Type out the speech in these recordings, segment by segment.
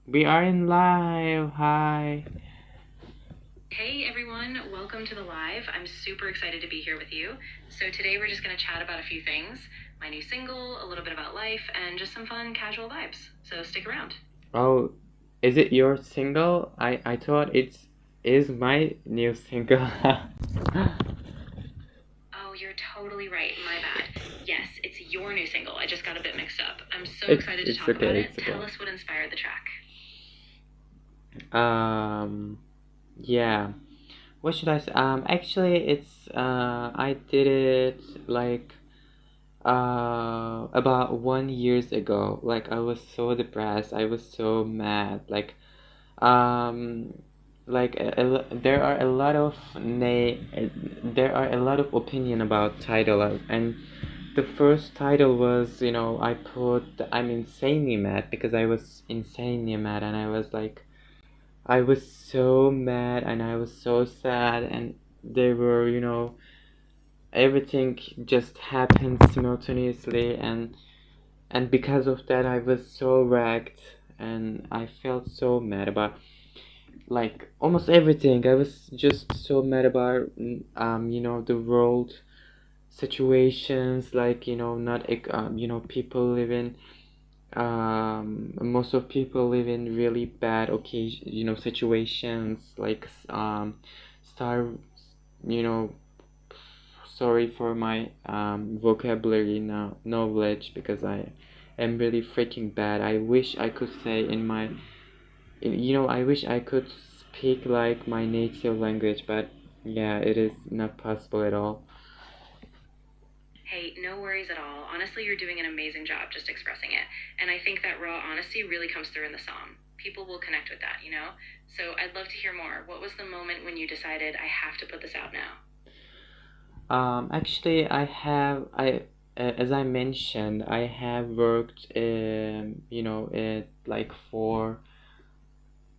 We are in live. Hi. Hey everyone, welcome to the live. I'm super excited to be here with you. So today we're just going to chat about a few things, my new single, a little bit about life, and just some fun casual vibes. So stick around. Oh, is it your single? I thought it's is my new single. Oh, you're totally right. My bad. Yes, it's your new single. I just got a bit mixed up. I'm so it's excited to it's talk about okay. it. It's Tell okay. us what inspired the track. Um, yeah. What should I say? Actually, it's I did it like about 1 years ago. Like I was so depressed. I was so mad. Um there are a lot of there are a lot of opinion about title, and the first title was, I put I'm insanely mad because I was insanely mad, and I was so mad and I was so sad, and there were, everything just happened simultaneously, and because of that I was so wrecked, and I felt so mad about like almost everything. I was just so mad about the world situations, like, not people living most of people live in really bad occasion, situations, like star you know sorry for my vocabulary now knowledge, because I am really freaking bad. I wish I could say in my I wish I could speak like my native language, but yeah, it is not possible at all. Hey, no worries at all. Honestly, you're doing an amazing job just expressing it. And I think that raw honesty really comes through in the song. People will connect with that, you know? So I'd love to hear more. What was the moment when you decided, I have to put this out now? Actually, as I mentioned, I have worked, like for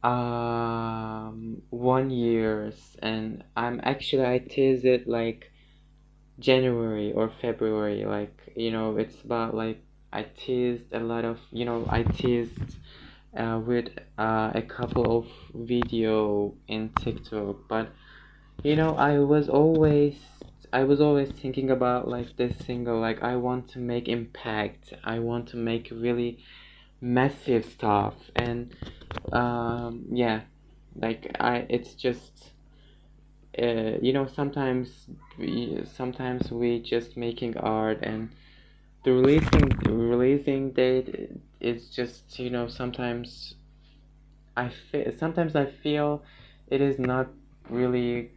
1 years, and I teased it like January or February, like, it's about like I teased with a couple of video in TikTok, but I was always thinking about like this single, like I want to make impact. I want to make really massive stuff, and yeah, like I it's just sometimes we just making art, and the releasing date is just, sometimes I feel it is not really,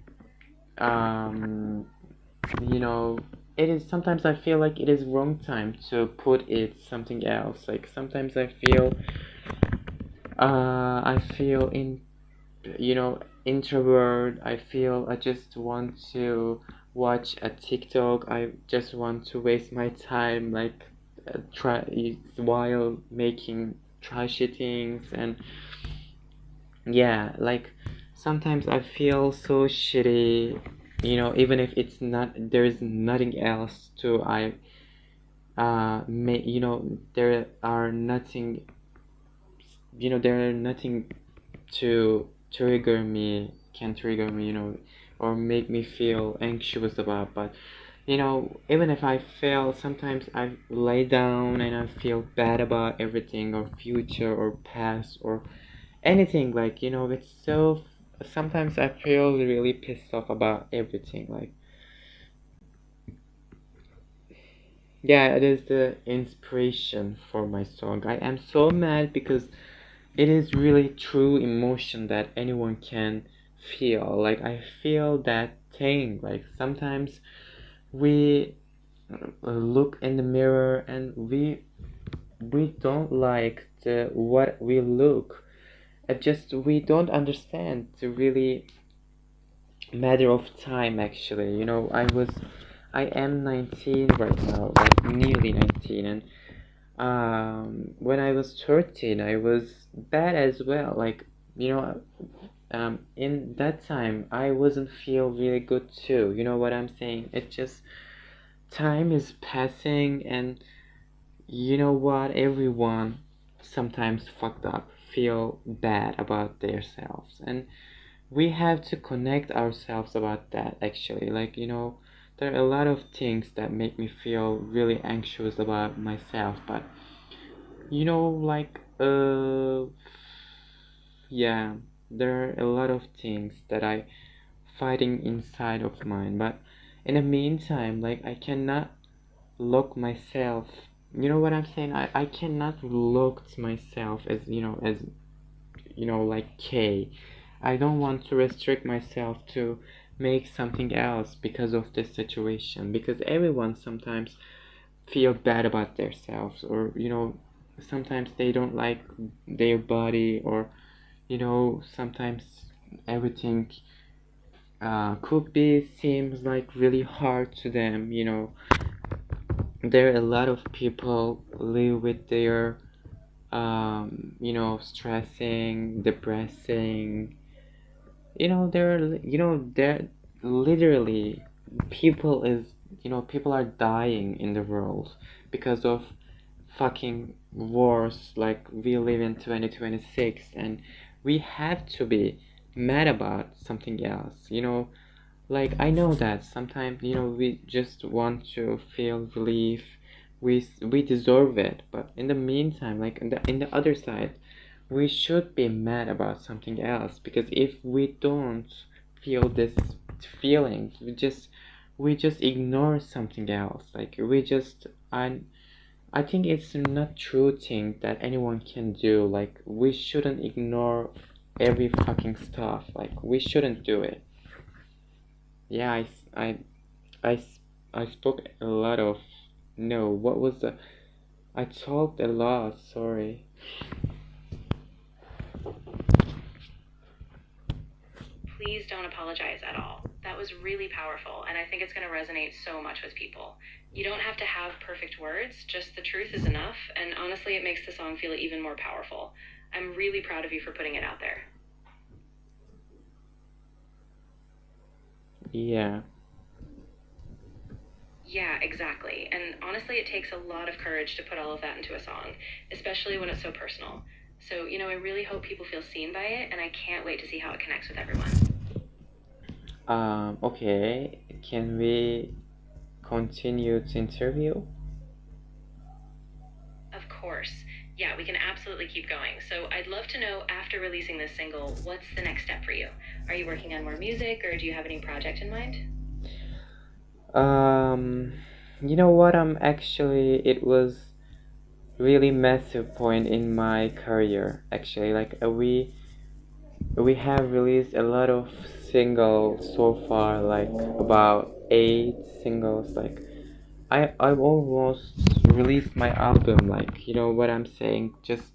um you know it is, sometimes I feel like it is wrong time to put it something else. Like sometimes I feel in introvert. I feel I just want to watch a TikTok. I just want to waste my time, like, try while making trashy things. And yeah, like sometimes I feel so shitty, even if it's not, there's nothing else to I may there are nothing, there are nothing to trigger me, or make me feel anxious about. But even if I fail, sometimes I lay down and I feel bad about everything, or future or past or anything. Like, it's so, sometimes I feel really pissed off about everything. Like, yeah, it is the inspiration for my song. I am so mad because it is really true emotion that anyone can feel. Like I feel that thing. Like sometimes we look in the mirror and we don't like the what we look. It just, we don't understand the really matter of time. Actually, I am 19 right now, like nearly 19, and when I was 13, I was bad as well. Like, you know, in that time, I wasn't feel really good too. You know what I'm saying? It just, time is passing, and you know what? Everyone sometimes fucked up. feel bad about themselves, and we have to connect ourselves about that actually. Like, there are a lot of things that make me feel really anxious about myself, but like yeah, there are a lot of things that I fighting inside of mine, but in the meantime, like, I cannot look myself, you know what I'm saying, I cannot look to myself as like K. I don't want to restrict myself to make something else because of this situation, because everyone sometimes feel bad about themselves, or sometimes they don't like their body, or sometimes everything could be seems like really hard to them. There are a lot of people live with their stressing, depressing. There literally people are dying in the world because of fucking wars. Like, we live in 2026, and we have to be mad about something else. Like, I know that sometimes we just want to feel relief. We deserve it, but in the meantime, like, in the other side, we should be mad about something else, because if we don't feel this feeling, we just ignore something else. Like, I think it's not true thing that anyone can do. Like, we shouldn't ignore every fucking stuff. Like, we shouldn't do it. Yeah, I, I spoke a lot of. No, what was the. I talked a lot, sorry. Please don't apologize at all. That was really powerful, and I think it's going to resonate so much with people. You don't have to have perfect words, just the truth is enough, and honestly, it makes the song feel even more powerful. I'm really proud of you for putting it out there. Yeah. Yeah, exactly. And honestly, it takes a lot of courage to put all of that into a song, especially when it's so personal. So, I really hope people feel seen by it, and I can't wait to see how it connects with everyone. Okay. Can we continue the interview? Of course. Yeah, we can absolutely keep going. So I'd love to know, after releasing this single, what's the next step for you? Are you working on more music, or do you have any project in mind? You know what? It was really massive point in my career. Actually, like, we have released a lot of singles so far, like about 8 singles. Like, I've almost released my album. Like, you know what I'm saying? Just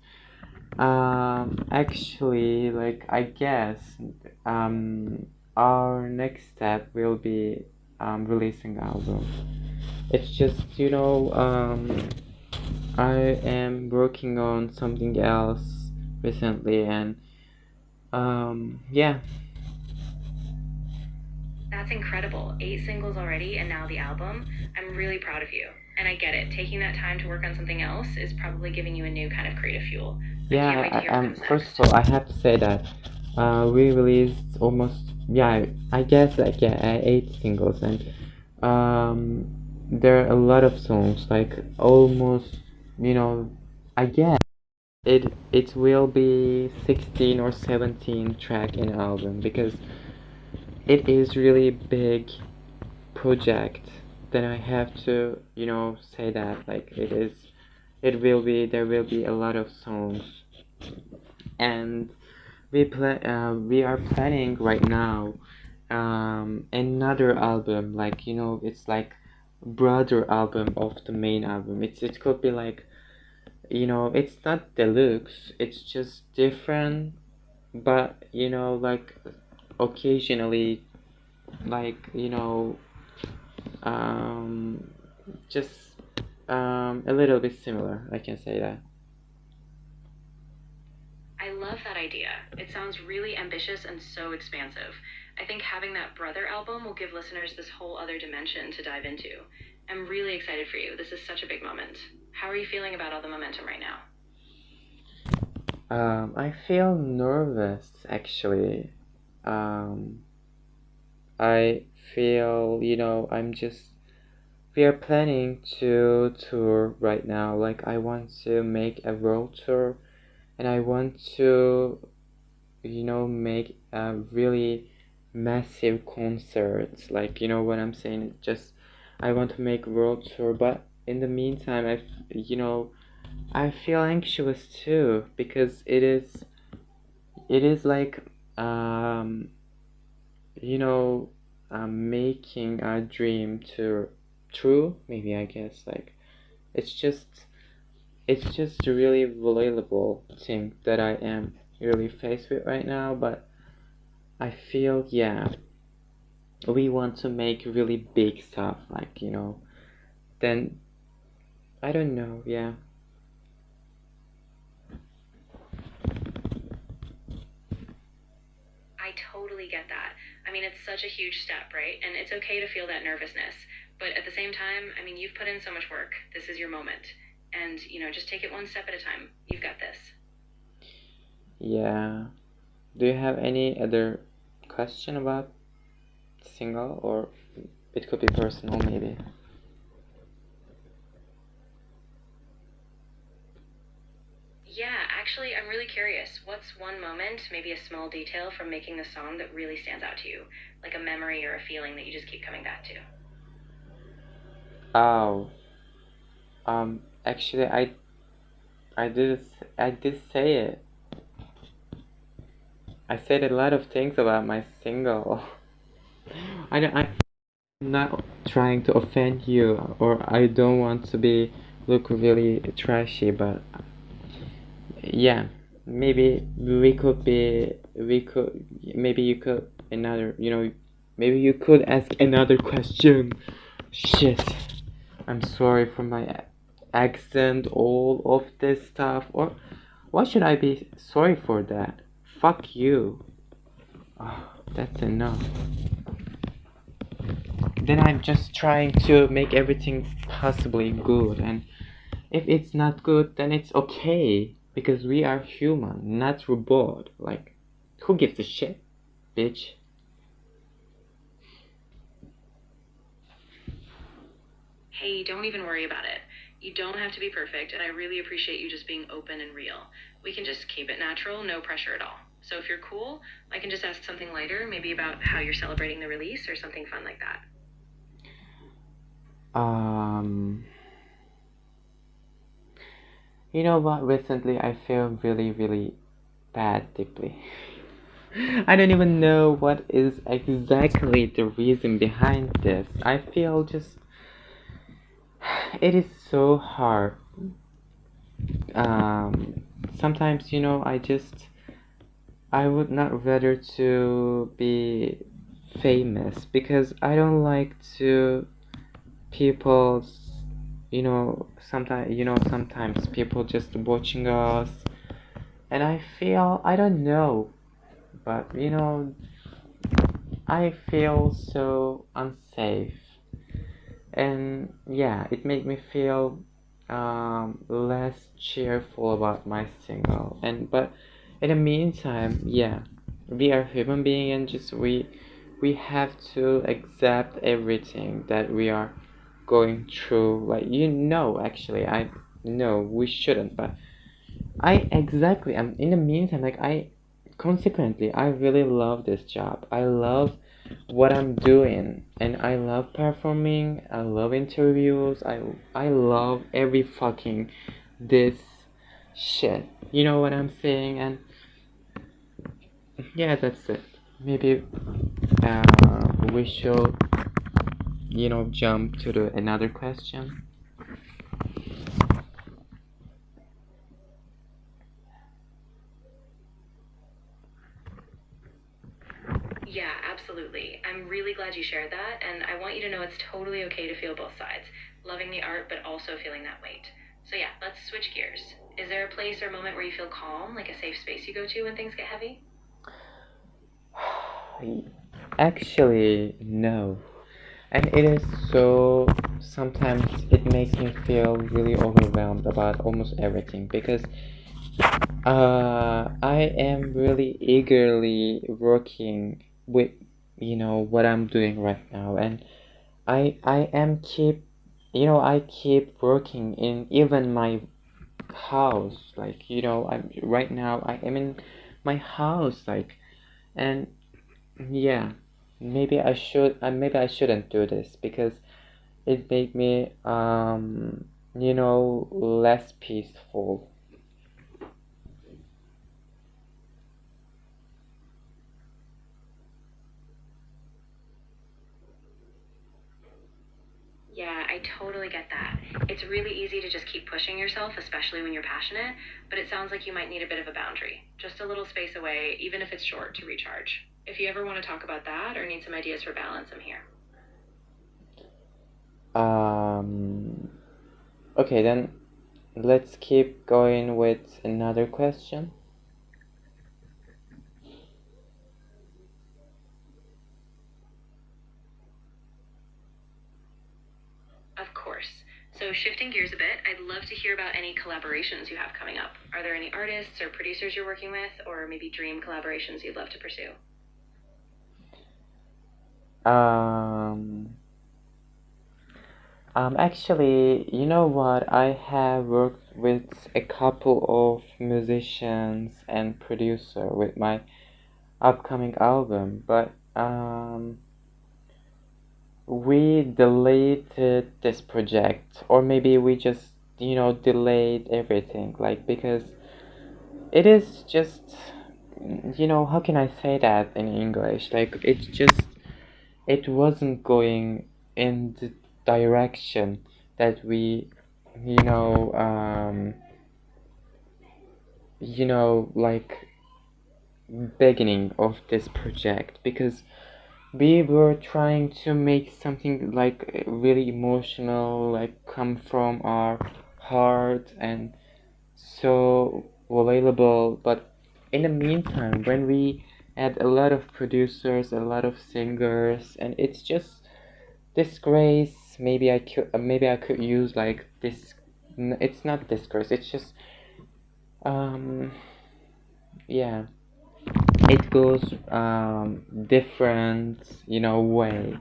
actually, like, I guess our next step will be releasing album. It's just, I am working on something else recently, and yeah. That's incredible. 8 singles already, and now the album. I'm really proud of you. And I get it. Taking that time to work on something else is probably giving you a new kind of creative fuel. I can't wait to hear what comes First next. of all, I have to say that we released almost, yeah, I guess, like, yeah, 8 singles, and there are a lot of songs, like almost, I guess it will be 16 or 17 track in album, because it is really big project. Then I have to, say that, like, there will be a lot of songs, and we are planning right now another album, like, it's like brother album of the main album. It could be like, it's not deluxe, it's just different, but like, occasionally, like, um just a little bit similar, I can say that. I love that idea. It sounds really ambitious and so expansive. I think having that brother album will give listeners this whole other dimension to dive into. I'm really excited for you. This is such a big moment. How are you feeling about all the momentum right now? I feel nervous actually. Um, I feel, we are planning to tour right now. Like, I want to make a world tour, and I want to, make a really massive concert. Like, you know what I'm saying? Just, I want to make world tour, but in the meantime, I feel anxious too because it is like, um, you know, making a dream to true. Maybe I guess like it's just it's just a really valuable thing that I am really faced with right now. But I feel, yeah, we want to make really big stuff, like, then I don't know, yeah. I totally get that. I mean, it's such a huge step, right? And it's okay to feel that nervousness. But at the same time, I mean, you've put in so much work. This is your moment. And, just take it one step at a time. You've got this. Yeah. Do you have any other question about single, or it could be personal maybe? Yeah, actually, I'm really curious. What's one moment, maybe a small detail from making the song that really stands out to you? Like a memory or a feeling that you just keep coming back to? Oh, actually, I did say it. I said a lot of things about my single. I'm not trying to offend you, or I don't want to be look really trashy, but yeah, maybe you could another, maybe you could ask another question. Shit, I'm sorry for my accent, all of this stuff, or why should I be sorry for that? Fuck you. Oh, that's enough. Then I'm just trying to make everything possibly good, and if it's not good, then it's okay, because we are human, not robot. Like, who gives a shit, bitch? Hey, don't even worry about it. You don't have to be perfect, and I really appreciate you just being open and real. We can just keep it natural, no pressure at all. So if you're cool, I can just ask something lighter, maybe about how you're celebrating the release or something fun like that. Um, you know what? Recently, I feel really, really bad deeply. I don't even know what is exactly the reason behind this. I feel just it is so hard. Sometimes, I would not rather to be famous because I don't like to people's, sometimes people just watching us, and I feel, I don't know, but I feel so unsafe, and yeah, it made me feel less cheerful about my single. And but in the meantime, yeah, we are human being, and just we have to accept everything that we are going through. Like, actually, I know we shouldn't, but I exactly. I'm in the meantime, like, consequently, I really love this job. I love what I'm doing, and I love performing. I love interviews. I love every fucking this shit. You know what I'm saying? And yeah, that's it. Maybe uh, we should, jump to the another question. Yeah, absolutely. I'm really glad you shared that, and I want you to know it's totally okay to feel both sides, loving the art, but also feeling that weight. So, yeah, let's switch gears. Is there a place or moment where you feel calm, like a safe space you go to when things get heavy? Actually, no. And it is so, sometimes it makes me feel really overwhelmed about almost everything, because I am really eagerly working with, what I'm doing right now, and I am keep, I keep working in even my house, like, I'm right now I am in my house, like, and yeah, maybe I shouldn't do this because it made me, less peaceful. Yeah, I totally get that. It's really easy to just keep pushing yourself, especially when you're passionate, but it sounds like you might need a bit of a boundary. Just a little space away, even if it's short, to recharge. If you ever want to talk about that or need some ideas for balance, I'm here. Um, okay, then let's keep going with another question. Of course. So, shifting gears a bit, I'd love to hear about any collaborations you have coming up. Are there any artists or producers you're working with, or maybe dream collaborations you'd love to pursue? Um, Actually, you know what? I have worked with a couple of musicians and producer with my upcoming album, but we deleted this project, or maybe we just, delayed everything, like, because it is just, how can I say that in English? Like, it wasn't going in the direction that we, you know, like, beginning of this project, because we were trying to make something like really emotional, like come from our heart and so relatable. But in the meantime, when we had a lot of producers, a lot of singers, and it's just disgrace. Maybe I could use like this. It's not disgrace. It's just um yeah. It goes different, way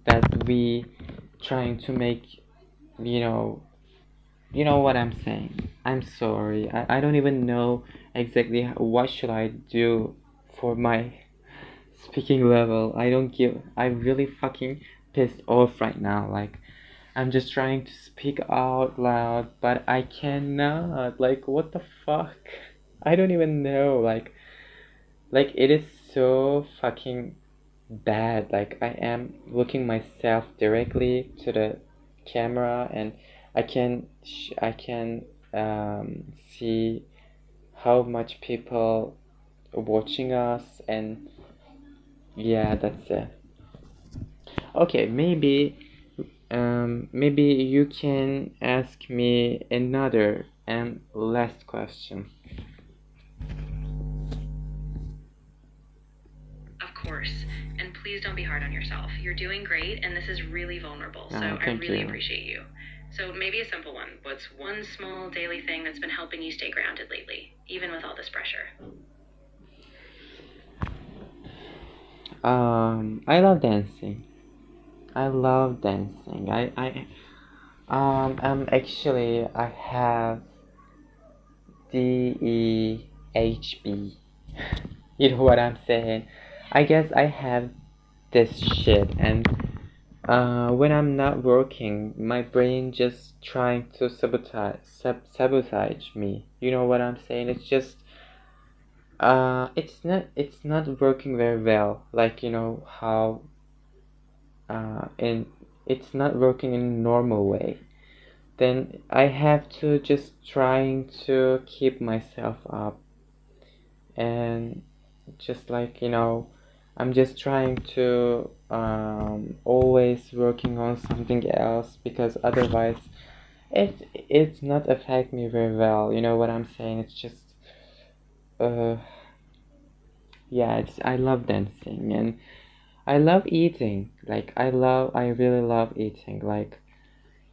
that we trying to make, you know what I'm saying. I'm sorry. I don't even know exactly what should I do for my speaking level. I'm really fucking pissed off right now. Like, I'm just trying to speak out loud, but I cannot. Like, what the fuck? I don't even know. Like it is so fucking bad. Like, I am looking myself directly to the camera, and I can see how much people are watching us, and yeah, that's it. Okay, maybe you can ask me another and last question. Of course. And please don't be hard on yourself. You're doing great, and this is really vulnerable, so I Thank really you. appreciate you. So, maybe a simple one. What's one small daily thing that's been helping you stay grounded lately, even with all this pressure? I love dancing. I love dancing. Actually, I have DEHB. You know what I'm saying? I guess I have this shit, and when I'm not working, my brain just trying to sabotage me. You know what I'm saying? It's just it's not working very well. Like, how in it's not working in a normal way. Then I have to just trying to keep myself up, and just like, I'm just trying to always working on something else, because otherwise it's not affect me very well. You know what I'm saying? It's just uh yeah, I love dancing, and I love eating. Like, I really love eating. Like,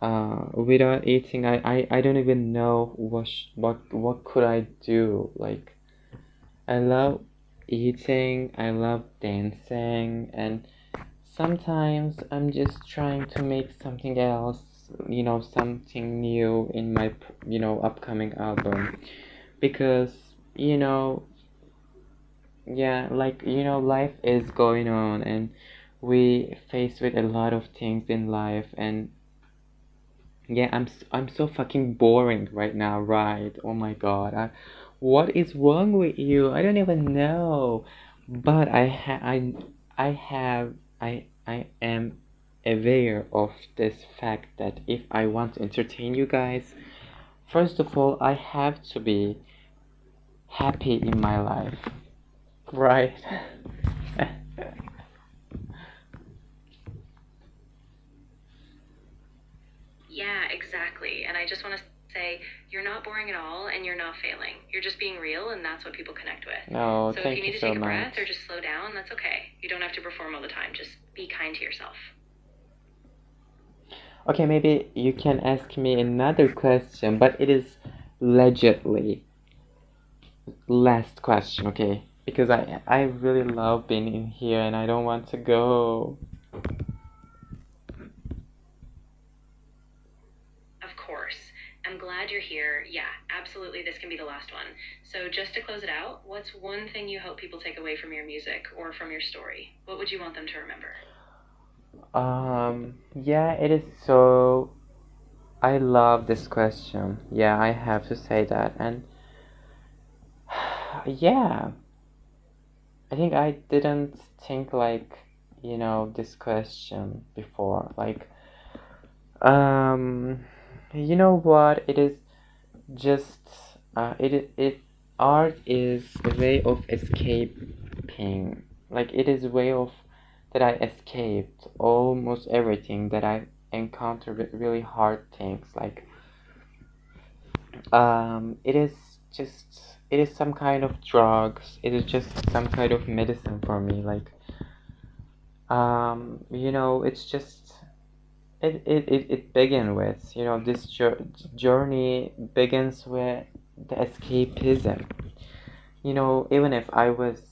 without eating, I don't even know what could I do. Like, I love eating, I love dancing, and sometimes I'm just trying to make something else, something new in my, upcoming album. Because, yeah, like, life is going on, and we face with a lot of things in life, and yeah, I'm so fucking boring right now, right? Oh my God. What is wrong with you? I don't even know. But I am aware of this fact that if I want to entertain you guys, first of all, I have to be happy in my life, right? Yeah, exactly. And I just want to say you're not boring at all and you're not failing. You're just being real, and that's what people connect with. No, So if you thank you need to so take a breath much. or just slow down, that's okay. You don't have to perform all the time. Just be kind to yourself. Okay, maybe you can ask me another question, but it is allegedly last question, okay? Because I really love being in here and I don't want to go. Of course. I'm glad you're here. Yeah, absolutely. This can be the last one. So, just to close it out, what's one thing you hope people take away from your music or from your story? What would you want them to remember? Yeah, it is so. I love this question. Yeah, I have to say that. And yeah, I think I didn't think like, this question before. Like, um, you know what? It is just it art is a way of escaping, like it is a way of that I escaped almost everything that I encountered with really hard things, like it is just it is some kind of drugs, it is just some kind of medicine for me, like it's just it begins with, this journey begins with the escapism. Even if I was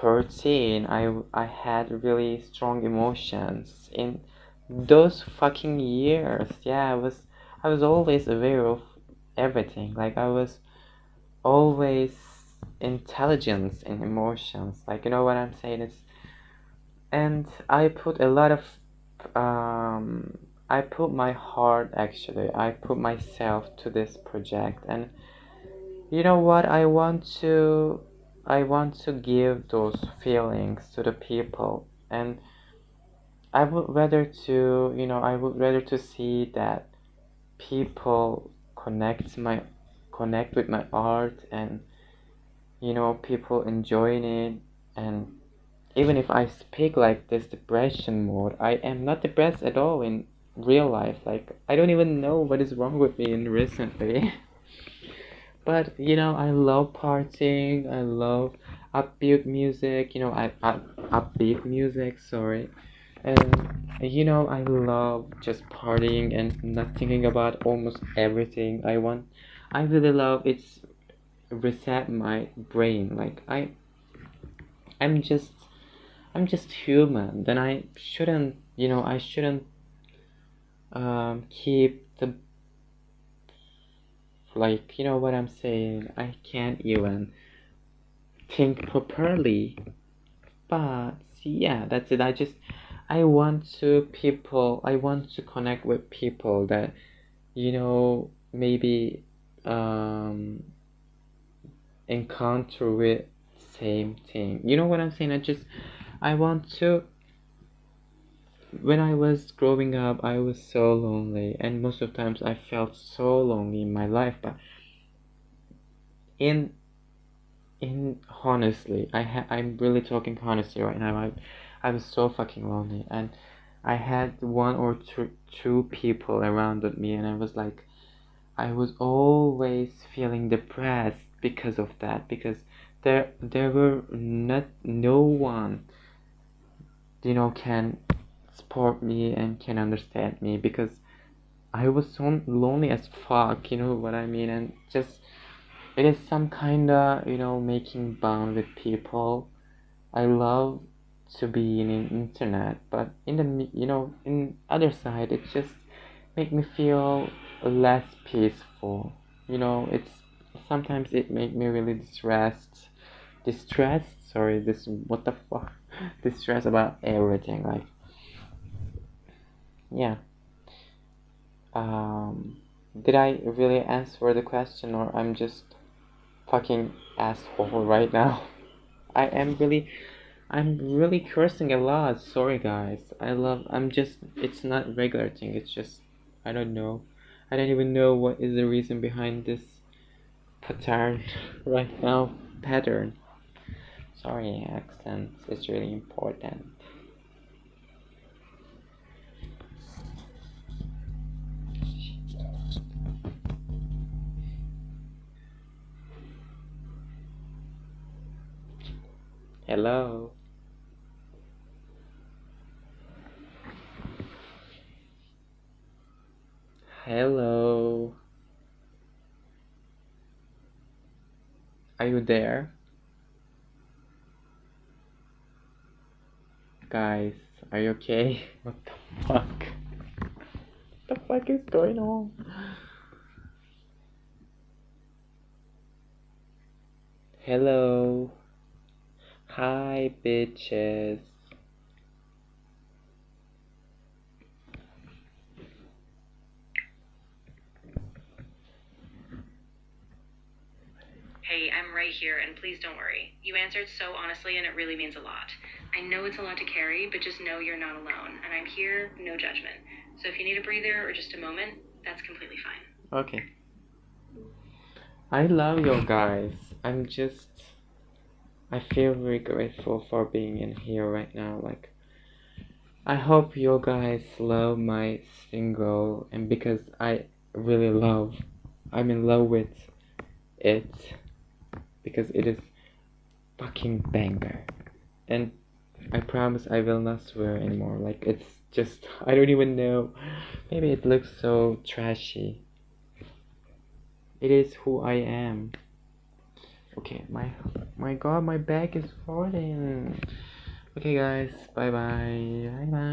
13, I had really strong emotions in those fucking years. Yeah, I was always aware of everything. Like I was always intelligence in emotions. Like, you know what I'm saying? And I put a lot of I put my heart, actually. I put myself to this project, and you know what? I want to give those feelings to the people, and I would rather to see that people connect with my art, and people enjoying it. And even if I speak like this depression mode, I am not depressed at all in real life. Like I don't even know what is wrong with me in recently. But I love partying. I love upbeat music. Upbeat music. Sorry, and I love just partying and not thinking about almost everything. I really love it's reset my brain. Like I'm just, I'm just human. Then I shouldn't keep the, like, what I'm saying. I can't even think properly. But yeah, that's it. I want to connect with people that, maybe encounter with same thing. You know what I'm saying? I want to. When I was growing up, I was so lonely, and most of the times I felt so lonely in my life. But in honestly, I'm really talking honestly right now. I was so fucking lonely, and I had one or two people around me, and I was always feeling depressed because of that, because there were not no one can support me and can understand me, because I was so lonely as fuck, you know what I mean? And just, it is some kinda, making bond with people. I love to be in the internet, but in the, in other side, it just make me feel less peaceful. It's sometimes it make me really distressed. Sorry, this what the fuck, distressed about everything. Like, yeah. Um, did I really answer the question, or I'm just fucking asshole right now? I'm really cursing a lot. Sorry, guys. It's not regular thing. It's just, I don't know. I don't even know what is the reason behind this pattern right now. Pattern. Sorry, accent is really important. Hello. Hello. Are you there? Guys, are you okay? What the fuck? What the fuck is going on? Hello. Hi, bitches. Hey, I'm right here, and please don't worry. You answered so honestly, and it really means a lot. I know it's a lot to carry, but just know you're not alone, and I'm here, no judgment. So if you need a breather or just a moment, that's completely fine. Okay. I love you guys. I feel very grateful for being in here right now. Like, I hope you guys love my single, and because I'm in love with it, because it is fucking banger. And I promise I will not swear anymore. Like, it's just, I don't even know. Maybe it looks so trashy. It is who I am. Okay, my god, my back is falling. Okay, guys, bye bye. Bye bye.